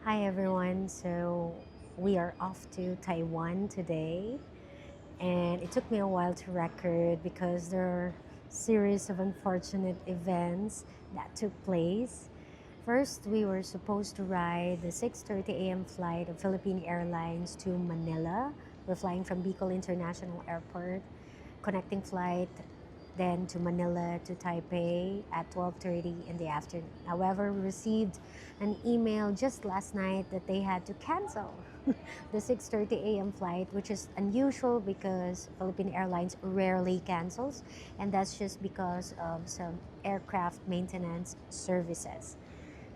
Hi everyone. So we are off to Taiwan today, and it took me a while to record because there are series of unfortunate events that took place. First, we were supposed to ride the 6:30 a.m. flight of Philippine Airlines to Manila. We're flying from Bicol International Airport, connecting flight then to Manila to Taipei at 12:30 in the afternoon. However, we received an email just last night that they had to cancel the 6:30 a.m. flight, which is unusual because Philippine Airlines rarely cancels, and that's just because of some aircraft maintenance services.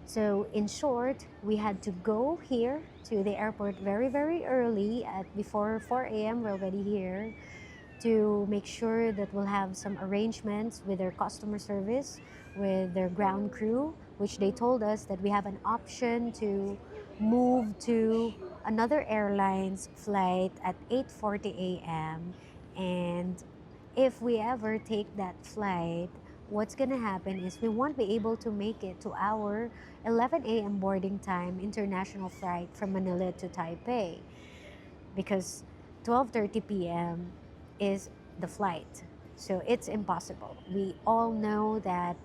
So in short, we had to go here to the airport very early at before 4 a.m. We're already here to make sure that we'll have some arrangements with their customer service, with their ground crew, which they told us that we have an option to move to another airline's flight at 8:40 a.m. And if we ever take that flight, what's going to happen is we won't be able to make it to our 11 a.m. boarding time international flight from Manila to Taipei because 12:30 p.m. is the flight. So it's impossible. We all know that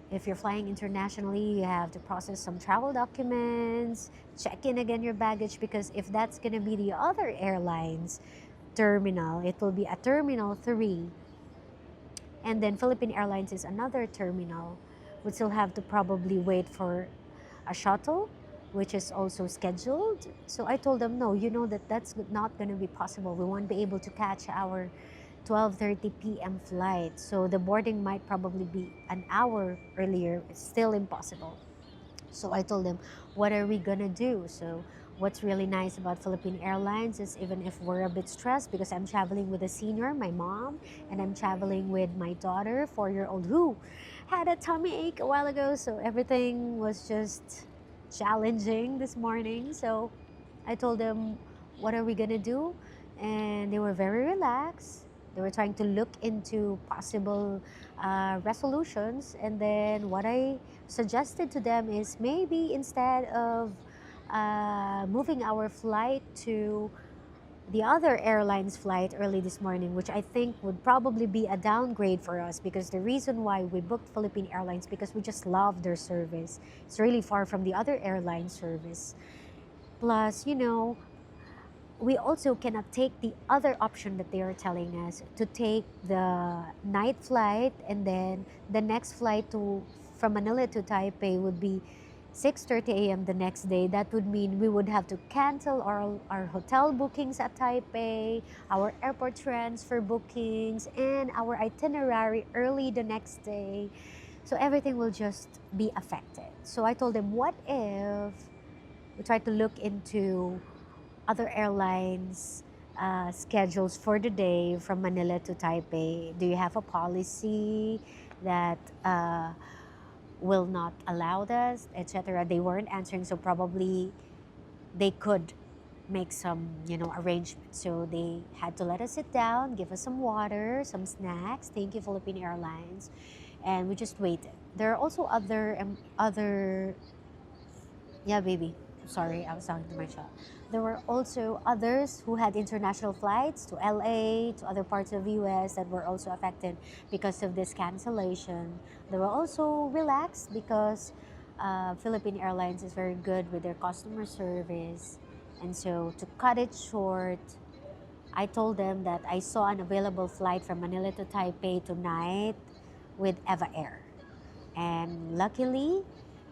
if you're flying internationally, you have to process some travel documents, check in again your baggage because if that's going to be the other airline's terminal, it will be a terminal 3, and then Philippine Airlines is another terminal. We still have to probably wait for a shuttle, which is also scheduled. So I told them, no, you know that that's not going to be possible. We won't be able to catch our 12:30 p.m. flight. So the boarding might probably be an hour earlier. It's still impossible. So I told them, what are we gonna do? So what's really nice about Philippine Airlines is even if we're a bit stressed because I'm traveling with a senior, my mom, and I'm traveling with my daughter, 4-year-old, who had a tummy ache a while ago. So everything was just challenging this morning. So I told them, what are we gonna do? And they were very relaxed. They were trying to look into possible resolutions. And then what I suggested to them is maybe instead of moving our flight to the other airline's flight early this morning, which I think would probably be a downgrade for us because the reason why we booked Philippine Airlines because we just love their service. It's really far from the other airline service. Plus, we also cannot take the other option that they are telling us to take the night flight, and then the next flight to from Manila to Taipei would be 6:30 a.m. the next day. That would mean we would have to cancel our hotel bookings at Taipei, our airport transfer bookings, and our itinerary early the next day. So everything will just be affected. So I told them, what if we try to look into other airlines schedules for the day from Manila to Taipei? Do you have a policy that will not allow this, etc.? They weren't answering, so probably they could make some, arrangements. So they had to let us sit down, give us some water, some snacks. Thank you, Philippine Airlines, and we just waited. There are also other yeah, baby. Sorry, I was talking to my child. There were also others who had international flights to LA, to other parts of US that were also affected because of this cancellation. They were also relaxed because Philippine Airlines is very good with their customer service. And so to cut it short, I told them that I saw an available flight from Manila to Taipei tonight with EVA Air. And luckily,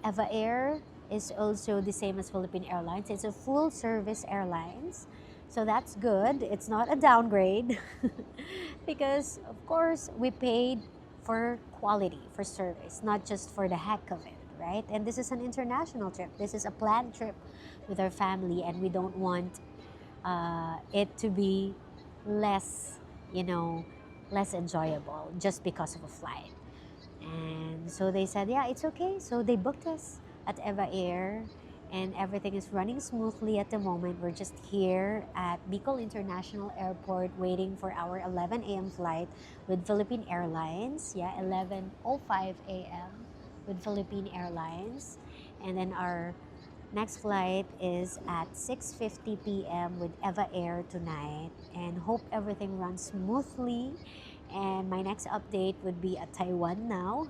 EVA Air is also the same as Philippine Airlines. It's a full service airlines. So that's good. It's not a downgrade because, of course, we paid for quality, for service, not just for the heck of it, right? And this is an international trip. This is a planned trip with our family, and we don't want it to be less, you know, less enjoyable just because of a flight. And so they said, yeah, it's okay. So they booked us at EVA Air, and everything is running smoothly at the moment. We're just here at Bicol International Airport waiting for our 11 a.m. flight with Philippine Airlines. Yeah, 11:05 a.m. with Philippine Airlines. And then our Next flight is at 6:50 p.m. with EVA Air tonight, and hope everything runs smoothly. And my next update would be at Taiwan now.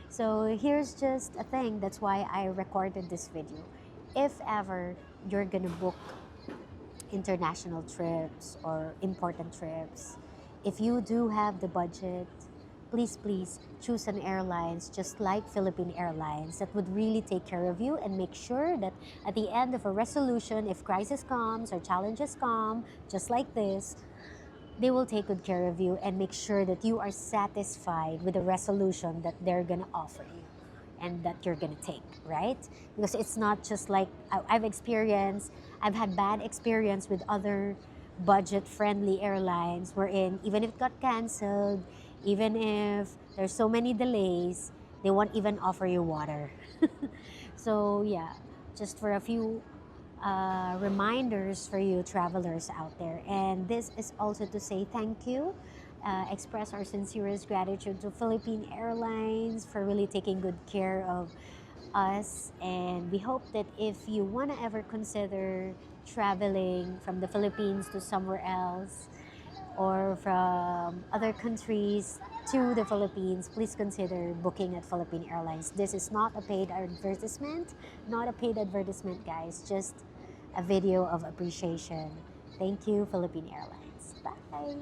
So here's just a thing, that's why I recorded this video. If ever you're gonna book international trips or important trips, if you do have the budget, please choose an airlines just like Philippine Airlines that would really take care of you and make sure that at the end of a resolution, if crisis comes or challenges come, just like this, they will take good care of you and make sure that you are satisfied with the resolution that they're gonna offer you and that you're gonna take, right? Because it's not just like I've experienced, I've had bad experience with other budget-friendly airlines wherein even if it got canceled, even if there's so many delays, they won't even offer you water. So yeah, just for a few reminders for you travelers out there. And this is also to say thank you, express our sincerest gratitude to Philippine Airlines for really taking good care of us. And we hope that if you want to ever consider traveling from the Philippines to somewhere else or from other countries to the Philippines, please consider booking at Philippine Airlines. This is not a paid advertisement, not a paid advertisement, guys, just a video of appreciation. Thank you, Philippine Airlines. Bye.